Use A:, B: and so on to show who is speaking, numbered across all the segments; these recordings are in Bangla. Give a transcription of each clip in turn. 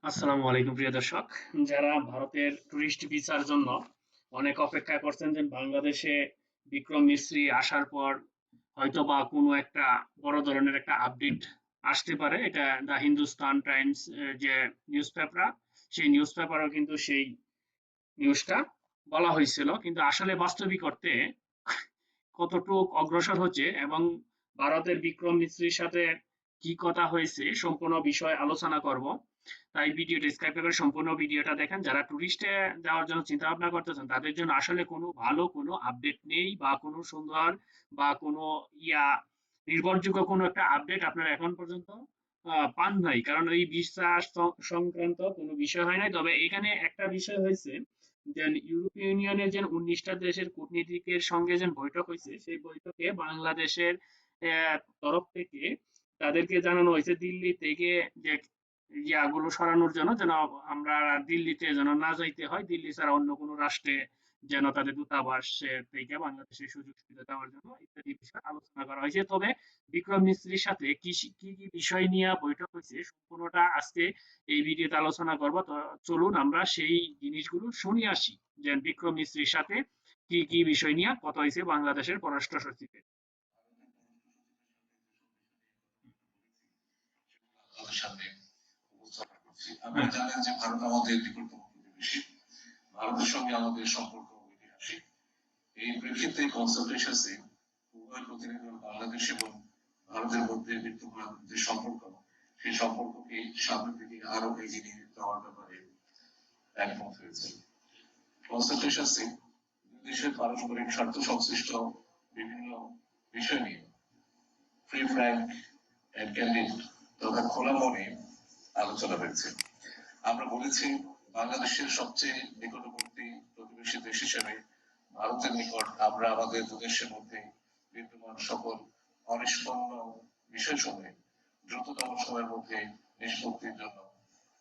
A: আসসালামু আলাইকুম প্রিয় দর্শক। যারা ভারতের টুরিস্ট ভিসার জন্য অনেক অপেক্ষা করছেন যে বাংলাদেশে বিক্রম মিস্ত্রি আসার পর হয়তোবা কোনো একটা বড় ধরনের একটা আপডেট আসতে পারে, এটা দ্য হিন্দুস্তান টাইমস যে নিউজ পেপার, সেই নিউজ পেপারও কিন্তু সেই নিউজটা বলা হয়েছিল, কিন্তু আসলে বাস্তবিক অর্থে কতটুক অগ্রসর হচ্ছে এবং ভারতের বিক্রম মিস্ত্রির সাথে কি কথা হয়েছে সম্পূর্ণ বিষয় আলোচনা করব। তাই ভিডিওটা স্কিপ করে সম্পূর্ণ ভিডিওটা দেখেন। যারা টুরিস্টে যাওয়ার জন্য চিন্তা ভাবনা করতেছেন তাদের জন্য আসলে কোনো ভালো কোনো আপডেট নেই, বা কোনো সুন্দর বা কোনো ইয়া নির্ভরযোগ্য কোনো একটা আপডেট আপনারা এখন পর্যন্ত পান নাই, কারণ এই বিশ্বাস সংক্রান্ত কোনো বিষয় হয় নাই। তবে এখানে একটা বিষয় হয়েছে যে ইউরোপীয় ইউনিয়নের যে 19টা দেশের কূটনীতিকের সঙ্গে যে বৈঠক হয়েছে, সেই বৈঠকে বাংলাদেশের তরফ থেকে তাদেরকে জানানো হয়েছে দিল্লি থেকে যে ইয়াগুলো সরানোর জন্য, যেন আমরা দিল্লিতে যেন না যাইতে হয়, দিল্লি ছাড়া অন্য কোনো রাষ্ট্রে যেন তাদের দূতাবাস থেকে বাংলাদেশের সুযোগ সুবিধা দেওয়ার জন্য ইত্যাদি বিষয় আলোচনা করা হয়েছে। তবে বিক্রম মিস্ত্রির সাথে কি কি কি বিষয় নিয়ে বৈঠক হয়েছে সম্পূর্ণটা আজকে এই ভিডিওতে আলোচনা করব। তো চলুন আমরা সেই জিনিসগুলো শুনে আসি যে বিক্রম মিস্ত্রির সাথে কি কি বিষয় নিয়ে কথা হয়েছে বাংলাদেশের পররাষ্ট্র সচিবের।
B: আপনাদের সামনে উপস্থাপন করছি। আপনারা জানেন যে ভারত আমাদের নিকটতম প্রতিবেশী। ভারতের সঙ্গে আমাদের সম্পর্ক ঐতিহাসিক। এই প্রেক্ষিতে কনসালটেশনে উভয় প্রতিনিধি বাংলাদেশ এবং ভারতের মধ্যে বিদ্যমান যে সম্পর্ক, সেই সম্পর্ককে সামনের দিকে আরো এগিয়ে নিয়ে যাওয়ার ব্যাপারে একমত হয়েছে। কনসালটেশনে দুই দেশের পারস্পরিক স্বার্থ সংশ্লিষ্ট বিভিন্ন বিষয় নিয়ে ফ্রি ফ্র্যাঙ্ক এন্ড ক্যান্ডিড তথা খোলা মনে আলোচনা হয়েছে। আমরা বলেছি বাংলাদেশের সবচেয়ে নিকটবর্তী প্রতিবেশী দেশ হিসেবে ভারতের নিকট আমরা আমাদের দুদেশের মধ্যে বিদ্যমান সকল অনিষ্পন্ন বিষয়সমূহে দ্রুততম সময়ের মধ্যে নিষ্পত্তির জন্য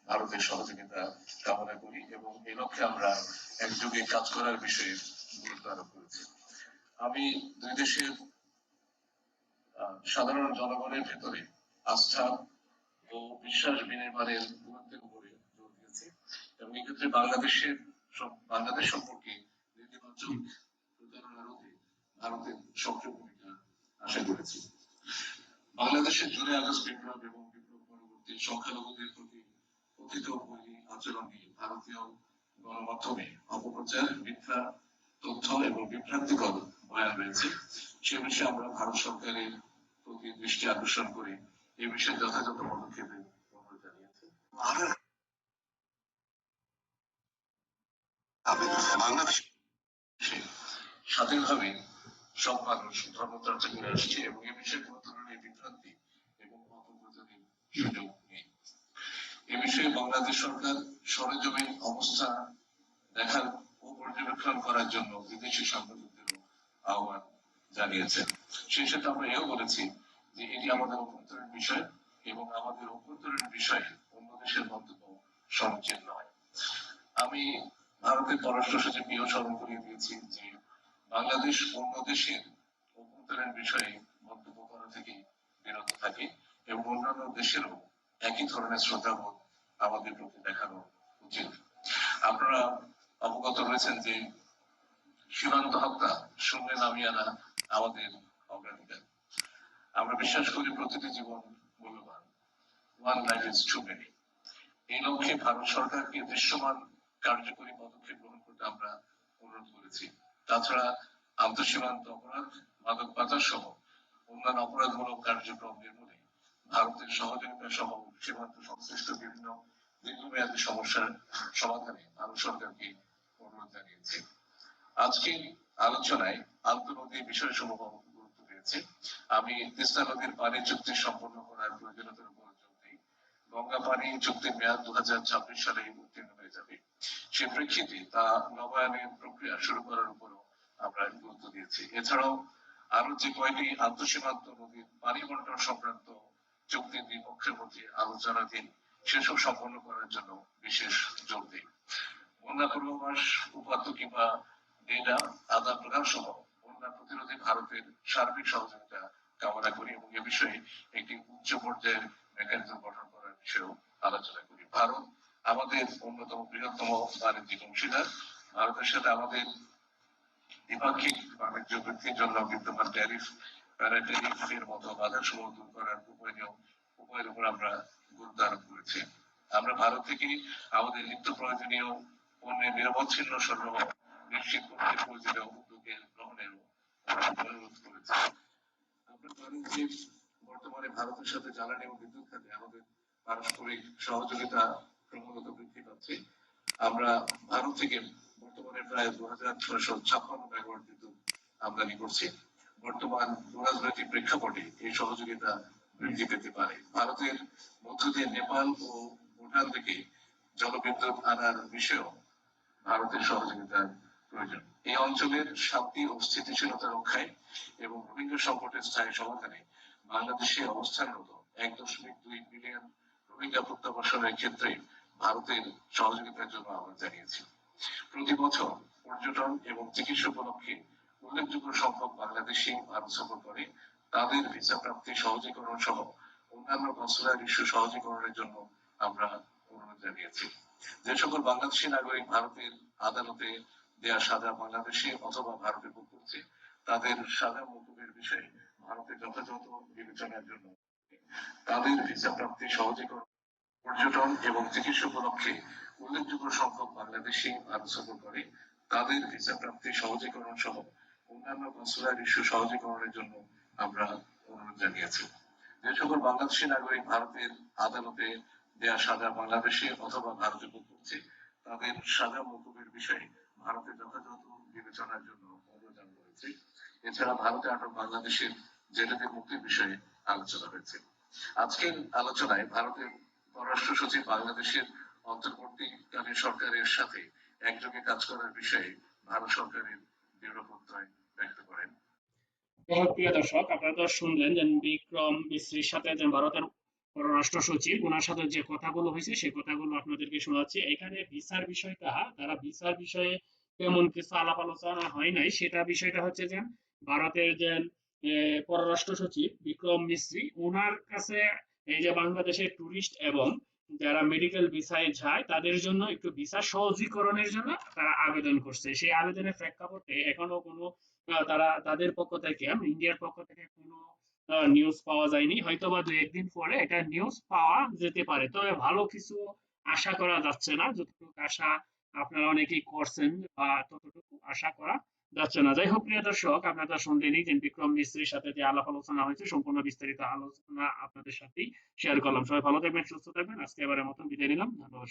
B: ভারতের সহযোগিতা কামনা করি এবং এই লক্ষ্যে আমরা একযোগে কাজ করার বিষয়ে গুরুত্ব আরোপ করেছি। আমি দুই দেশের সাধারণ জনগণের ভেতরে আস্থা ও বিশ্বাস বিনিময়ের গুরুত্বের উপরে জোর দিয়েছে এবং এক্ষেত্রে বাংলাদেশ সম্পর্কে নেতিবাচক প্রচারণা রোধে ভারতের সক্রিয় ভূমিকা আশা করেছি। বাংলাদেশের জুলাই আগস্ট বিপ্লব এবং বিপ্লব পরবর্তী সংখ্যালঘুদের প্রতি কথিত বৈরী আচরণ নিয়ে ভারতীয় গণমাধ্যমে অপপ্রচার, মিথ্যা তথ্য এবং বিভ্রান্তিকর বয়ান রয়েছে। সে বিষয়ে আমরা ভারত সরকারের প্রতি দৃষ্টি আকর্ষণ করে এ বিষয়ে যথাযথ পদক্ষেপের অনুরোধ জানিয়েছে। বাংলাদেশে স্বাধীনভাবে সব মানুষ ধর্মচর্চা করে আসছে এবং এ বিষয়ে কোনো ধরনের বিভ্রান্তি এবং অপপ্রচারের সুযোগ নেই। এ বিষয়ে বাংলাদেশ সরকার সরেজমিন অবস্থা দেখার ও পর্যবেক্ষণ করার জন্য বিদেশি সাংবাদিকদেরও আহ্বান জানিয়েছেন। সেই সাথে আমরা এও বলেছি যে এটি আমাদের অভ্যন্তরীণ বিষয় এবং আমাদের অভ্যন্তরীণ বিষয়ে অন্য দেশের মন্তব্য সমীচীন নয়। আমি ভারতের পররাষ্ট্র সচিবকেও স্মরণ করিয়ে দিয়েছি যে বাংলাদেশ অন্য দেশের অভ্যন্তরীণ বিষয়ে মন্তব্য করা থেকে বিরত থাকে এবং অন্যান্য দেশেরও একই ধরনের শ্রদ্ধাবোধ আমাদের প্রতি দেখানো উচিত। আপনারা অবগত রয়েছেন যে সীমান্ত হত্যা শূন্যে নামিয়ে আনা আমাদের অগ্রাধিকার। আমরা বিশ্বাস করি প্রতিটি জীবন মূল্যবান। One life is too many. এই লক্ষ্যে ভারত সরকারকে দৃশ্যমান কার্যকরী পদক্ষেপ গ্রহণ করতে আমরা অনুরোধ করেছি। তাছাড়া আন্তঃসীমান্ত অপরাধ, মাদক পাচার সহ অন্যান্য অপরাধমূলক কার্যক্রম নির্মূলে ভারতের সহযোগিতা সহ সীমান্ত সংশ্লিষ্ট বিভিন্ন দীর্ঘমেয়াদী সমস্যার সমাধানে ভারত সরকারকে অনুরোধ জানিয়েছে। আজকের আলোচনায় আন্তঃনদী বিষয়সমূহ গুরুত্ব পেয়েছে। আমি তিস্তা নদীর পানি চুক্তি সম্পন্ন করার প্রয়োজনীয়তার উপর জোর দিই। গঙ্গা পানি চুক্তির মেয়াদ 2026 সালে উত্তীর্ণ হয়ে যাবে। সে প্রেক্ষিতে তা নবায়নের প্রক্রিয়া শুরু করার উপরও আমরা গুরুত্ব দিয়েছি। এছাড়াও আরো যে কয়টি আন্তঃসীমান্ত নদীর পানি বন্টন সংক্রান্ত চুক্তির দুই পক্ষের মধ্যে আলোচনাধীন সেসব সম্পন্ন করার জন্য বিশেষ জোর দিই। বন্যা পূর্বাভাস, উপাত্ত কিংবা ডেটা আদান প্রদান সহ বন্যা প্রতিরোধে ভারতের সার্বিক সহযোগিতা কামনা করি এবং এ বিষয়ে একটি উচ্চ পর্যায়ের মেকানিজম গঠন করার বিষয়েও আলোচনা করি। ভারত আমাদের অন্যতম বৃহত্তম বাণিজ্যিক অংশীদার। ভারতের সাথে আমাদের দ্বিপাক্ষিক বাণিজ্য বৃদ্ধির জন্য বিদ্যমান ট্যারিফ, প্যারাট্যারিফ এর মতো বাধা সমূহ দূর করার উপায়ের উপর আমরা গুরুত্ব আরোপ করেছি। আমরা ভারত থেকে আমাদের নিত্য প্রয়োজনীয় পণ্যের নিরবচ্ছিন্ন সরবরাহ নিশ্চিত করতে প্রয়োজনীয় উদ্যোগের গ্রহণের অনুরোধ করেছি। আপনারা জানেন যে বর্তমানে ভারতের সাথে জ্বালানি এবং বিদ্যুৎ খাতে আমাদের পারস্পরিক সহযোগিতা ক্রমাগত বৃদ্ধি পাচ্ছে। আমরা ভারত থেকে বর্তমানে প্রায় 2656 মেগাওয়াট বিদ্যুৎ আমদানি করছি। বর্তমান ভূরাজনৈতিক প্রেক্ষাপটে এই সহযোগিতা বৃদ্ধি পেতে পারে। ভারতের মধ্য দিয়ে নেপাল ও ভুটান থেকে জলবিদ্যুৎ আনার বিষয়েও ভারতের সহযোগিতার প্রয়োজন। এই অঞ্চলের শান্তি ও স্থিতিশীলতা রক্ষায় এবং রোহিঙ্গা সংকটের স্থায়ী সমাধানে বাংলাদেশে অবস্থানরত 1.2 মিলিয়ন রোহিঙ্গা প্রত্যাবাসনের ক্ষেত্রে ভারতের সহযোগিতার জন্য আহ্বান জানিয়েছি। প্রতি বছর পর্যটন এবং চিকিৎসা উপলক্ষে উল্লেখযোগ্য সংখ্যক বাংলাদেশি ভারত সফর করে। তাদের ভিসা প্রাপ্তি সহজীকরণ সহ অন্যান্য কনসুলার ইস্যু সহজীকরণের জন্য আমরা অনুরোধ জানিয়েছি। যে সকল বাংলাদেশি নাগরিক ভারতের আদালতে দেয়া সাজা বাংলাদেশে অথবা ভারতে ভোগ করছে, তাদের সাজা মকুবের বিষয়ে ভারতের যথাযথ বিবেচনার জন্য তাদের ভিসা প্রাপ্তি সহজীকরণ, পর্যটন এবং চিকিৎসা উপলক্ষে উল্লেখযোগ্য সংখ্যক বাংলাদেশি ভারত সফর করে। তাদের ভিসা প্রাপ্তি সহজীকরণ সহ অন্যান্য কনসুলার ইস্যু সহজীকরণের জন্য আমরা অনুরোধ জানিয়েছি। যে সকল বাংলাদেশি নাগরিক ভারতের আদালতে দেয়া সাজা বাংলাদেশে অথবা ভারতে ভোগ করছে, তাদের সাজা মকুবের বিষয়ে ভারতের যথাযথ বিবেচনার জন্য অনুরোধ জানানো হয়েছে। এছাড়া ভারতে আটক বাংলাদেশের জেলেদের মুক্তির বিষয়ে আলোচনা হয়েছে। আজকের আলোচনায় ভারতের পররাষ্ট্র সচিব বাংলাদেশের অন্তর্বর্তীকালীন সরকারের সাথে একযোগে কাজ করার বিষয়ে ভারত সরকারের দৃঢ় প্রত্যয় ব্যক্ত করেন।
A: প্রিয় দর্শক, আপনারা তো শুনলেন যে বিক্রম মিশ্রির সাথে যে ভারতের পররাষ্ট্র সচিব, ওনার সাথে যে কথাগুলো হয়েছে সেই কথাগুলো আপনাদেরকে শোনাচ্ছি। এখানে ভিসার বিষয়টা, তারা ভিসার বিষয়ে তেমন কিছু আলাপ আলোচনা হয় নাই। সেটা বিষয়টা হচ্ছে যে ভারতের যে পররাষ্ট্র সচিব বিক্রম মিশ্রি, ওনার কাছে এই যে বাংলাদেশের টুরিস্ট এবং যারা মেডিকেল ভিসায় যায় তাদের জন্য একটু ভিসা সহজীকরণের জন্য তারা আবেদন করছে। সেই আবেদনের প্রেক্ষাপটে এখনো কোনো তারা তাদের পক্ষ থেকে, ইন্ডিয়ার পক্ষ থেকে কোনো নিউজ পাওয়া যায়নি। হয়তোবা 2-1 দিন পরে এটা নিউজ পাওয়া যেতে পারে, তবে ভালো কিছু আশা করা যাচ্ছে না। যতটুকু আশা আপনারা অনেকেই করছেন বা ততটুকু আশা করা যাচ্ছে না। যাই হোক প্রিয় দর্শক, আপনারা শুনলেনই যে বিক্রম মিস্ত্রির সাথে যে আলাপ আলোচনা হয়েছে, সম্পূর্ণ বিস্তারিত আলোচনা আপনাদের সাথেই শেয়ার করলাম। সবাই ভালো থাকবেন, সুস্থ থাকবেন। আজকে এবারের মতন বিদায় নিলাম। ধন্যবাদ।